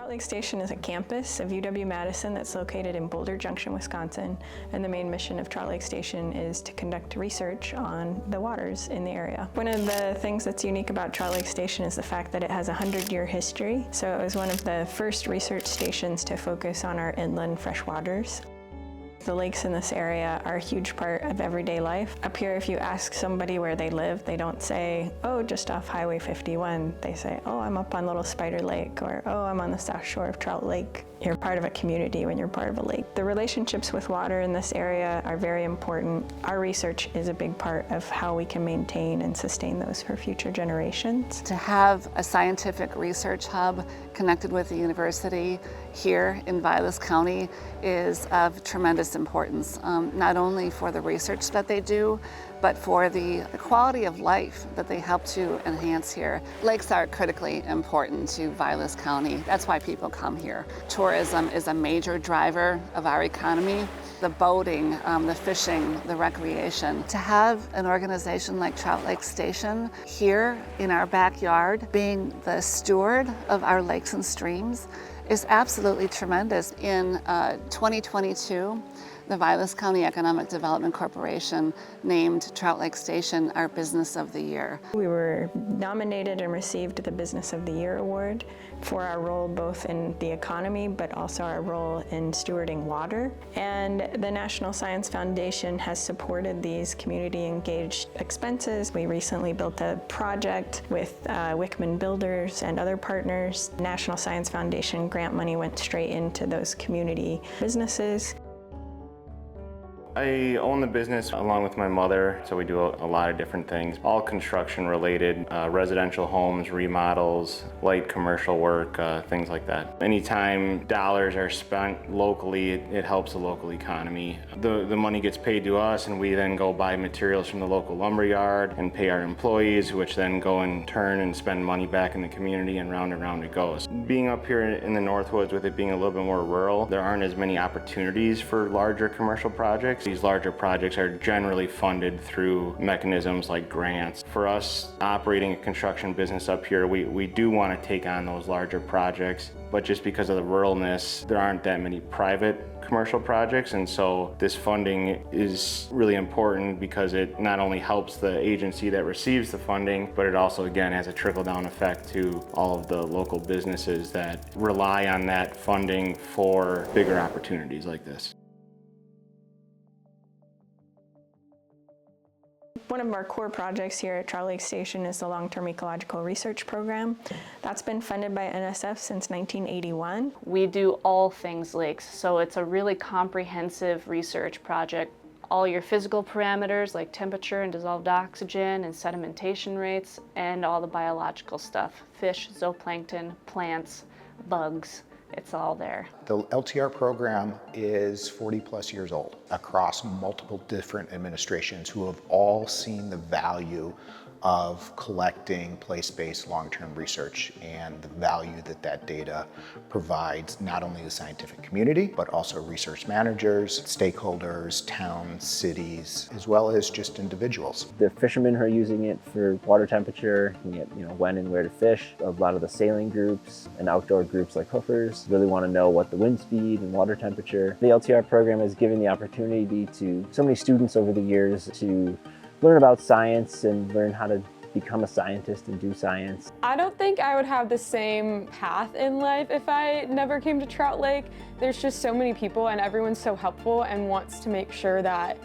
Trout Lake Station is a campus of UW-Madison that's located in Boulder Junction, Wisconsin, and the main mission of Trout Lake Station is to conduct research on the waters in the area. One of the things that's unique about Trout Lake Station is the fact that it has a 100-year history, so it was one of the first research stations to focus on our inland freshwaters. The lakes in this area are a huge part of everyday life. Up here, if you ask somebody where they live, they don't say, oh, just off Highway 51. They say, oh, I'm up on Little Spider Lake, or oh, I'm on the south shore of Trout Lake. You're part of a community when you're part of a lake. The relationships with water in this area are very important. Our research is a big part of how we can maintain and sustain those for future generations. To have a scientific research hub connected with the university here in Vilas County is of tremendous importance, not only for the research that they do, but for the quality of life that they help to enhance here. Lakes are critically important to Vilas County. That's why people come here. Tourism is a major driver of our economy. The boating, the fishing, the recreation. To have an organization like Trout Lake Station here in our backyard, being the steward of our lakes and streams, is absolutely tremendous. In 2022, the Vilas County Economic Development Corporation named Trout Lake Station our Business of the Year. We were nominated and received the Business of the Year award for our role both in the economy but also our role in stewarding water. And the National Science Foundation has supported these community engaged expenses. We recently built a project with Wickman Builders and other partners. National Science Foundation grant money went straight into those community businesses. I own the business along with my mother, so we do a lot of different things, all construction related, residential homes, remodels, light commercial work, things like that. Anytime dollars are spent locally, it helps the local economy. The money gets paid to us and we then go buy materials from the local lumberyard and pay our employees, which then go in turn and spend money back in the community, and round it goes. Being up here in the Northwoods, with it being a little bit more rural, there aren't as many opportunities for larger commercial projects. These larger projects are generally funded through mechanisms like grants. For us, operating a construction business up here, we do want to take on those larger projects, but just because of the ruralness, there aren't that many private commercial projects, and so this funding is really important because it not only helps the agency that receives the funding, but it also, again, has a trickle-down effect to all of the local businesses that rely on that funding for bigger opportunities like this. One of our core projects here at Trout Lake Station is the Long-Term Ecological Research Program. That's been funded by NSF since 1981. We do all things lakes, so it's a really comprehensive research project. All your physical parameters like temperature and dissolved oxygen and sedimentation rates, and all the biological stuff, fish, zooplankton, plants, bugs. It's all there. The LTR program is 40+ years old across multiple different administrations who have all seen the value of collecting place-based long-term research and the value that that data provides not only the scientific community, but also research managers, stakeholders, towns, cities, as well as just individuals. The fishermen who are using it for water temperature, when and where to fish. A lot of the sailing groups and outdoor groups like hoofers really want to know what the wind speed and water temperature. The LTR program has given the opportunity to so many students over the years to learn about science and learn how to become a scientist and do science. I don't think I would have the same path in life if I never came to Trout Lake. There's just so many people and everyone's so helpful and wants to make sure that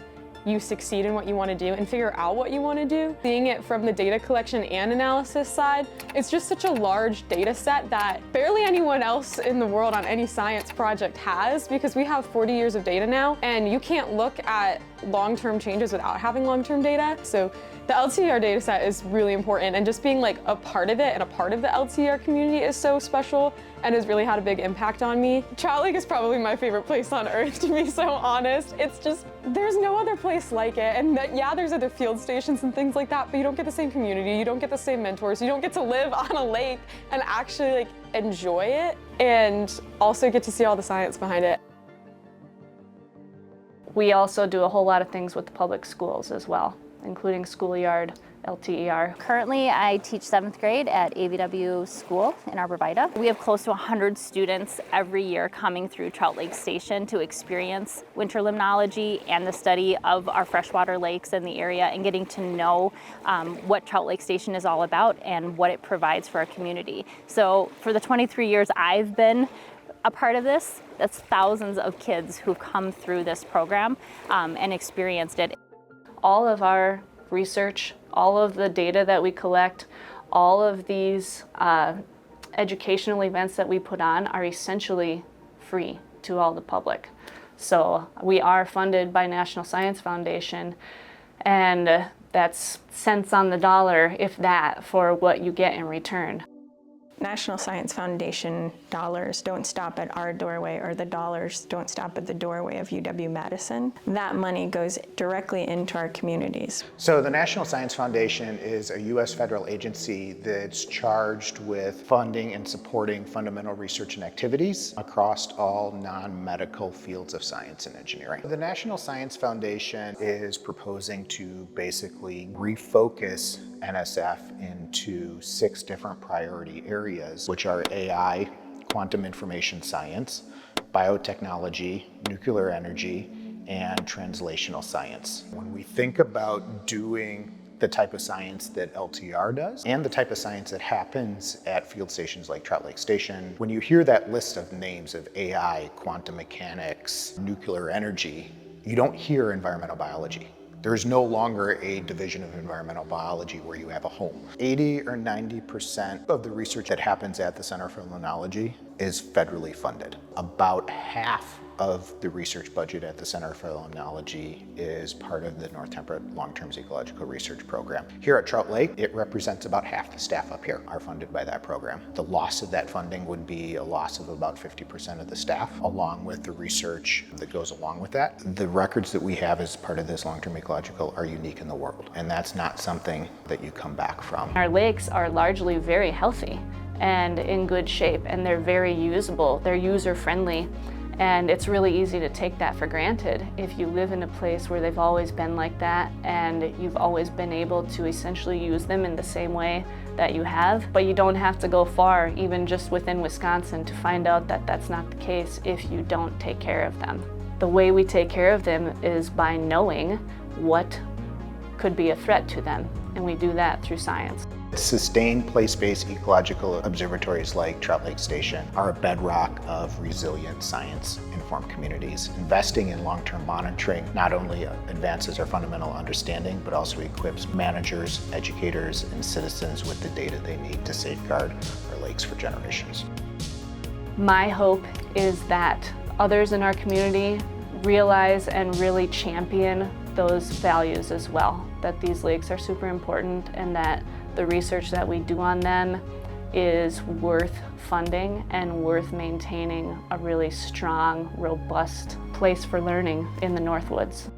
you succeed in what you want to do and figure out what you want to do. Seeing it from the data collection and analysis side, it's just such a large data set that barely anyone else in the world on any science project has, because we have 40 years of data now and you can't look at long-term changes without having long-term data. So the LTR data set is really important, and just being like a part of it and a part of the LTR community is so special and has really had a big impact on me. Trout Lake is probably my favorite place on earth, to be so honest. It's just, there's no other place like it. And yeah, there's other field stations and things like that, but you don't get the same community, you don't get the same mentors, you don't get to live on a lake and actually enjoy it and also get to see all the science behind it. We also do a whole lot of things with the public schools as well, including schoolyard LTER. Currently, I teach 7th grade at AVW School in Arborvita. We have close to 100 students every year coming through Trout Lake Station to experience winter limnology and the study of our freshwater lakes in the area and getting to know what Trout Lake Station is all about and what it provides for our community. So for the 23 years I've been a part of this, that's thousands of kids who've come through this program and experienced it. All of our research, all of the data that we collect, all of these educational events that we put on are essentially free to all the public. So we are funded by National Science Foundation, and that's cents on the dollar, if that, for what you get in return. National Science Foundation dollars don't stop at our doorway, or the dollars don't stop at the doorway of UW-Madison. That money goes directly into our communities. So the National Science Foundation is a U.S. federal agency that's charged with funding and supporting fundamental research and activities across all non-medical fields of science and engineering. The National Science Foundation is proposing to basically refocus NSF into 6 different priority areas, which are AI, quantum information science, biotechnology, nuclear energy, and translational science. When we think about doing the type of science that LTR does and the type of science that happens at field stations like Trout Lake Station, when you hear that list of names of AI, quantum mechanics, nuclear energy, you don't hear environmental biology. There is no longer a division of environmental biology where you have a home. 80 or 90% of the research that happens at the Center for Limnology is federally funded. About half of the research budget at the Center for Limnology is part of the North Temperate Long-Term Ecological Research Program. Here at Trout Lake, it represents about half the staff up here are funded by that program. The loss of that funding would be a loss of about 50% of the staff, along with the research that goes along with that. The records that we have as part of this long-term ecological are unique in the world, and that's not something that you come back from. Our lakes are largely very healthy and in good shape, and they're very usable, they're user-friendly. And it's really easy to take that for granted if you live in a place where they've always been like that and you've always been able to essentially use them in the same way that you have. But you don't have to go far, even just within Wisconsin, to find out that that's not the case if you don't take care of them. The way we take care of them is by knowing what could be a threat to them, and we do that through science. Sustained place-based ecological observatories like Trout Lake Station are a bedrock of resilient science-informed communities. Investing in long-term monitoring not only advances our fundamental understanding, but also equips managers, educators, and citizens with the data they need to safeguard our lakes for generations. My hope is that others in our community realize and really champion those values as well, that these lakes are super important and that the research that we do on them is worth funding and worth maintaining a really strong, robust place for learning in the Northwoods.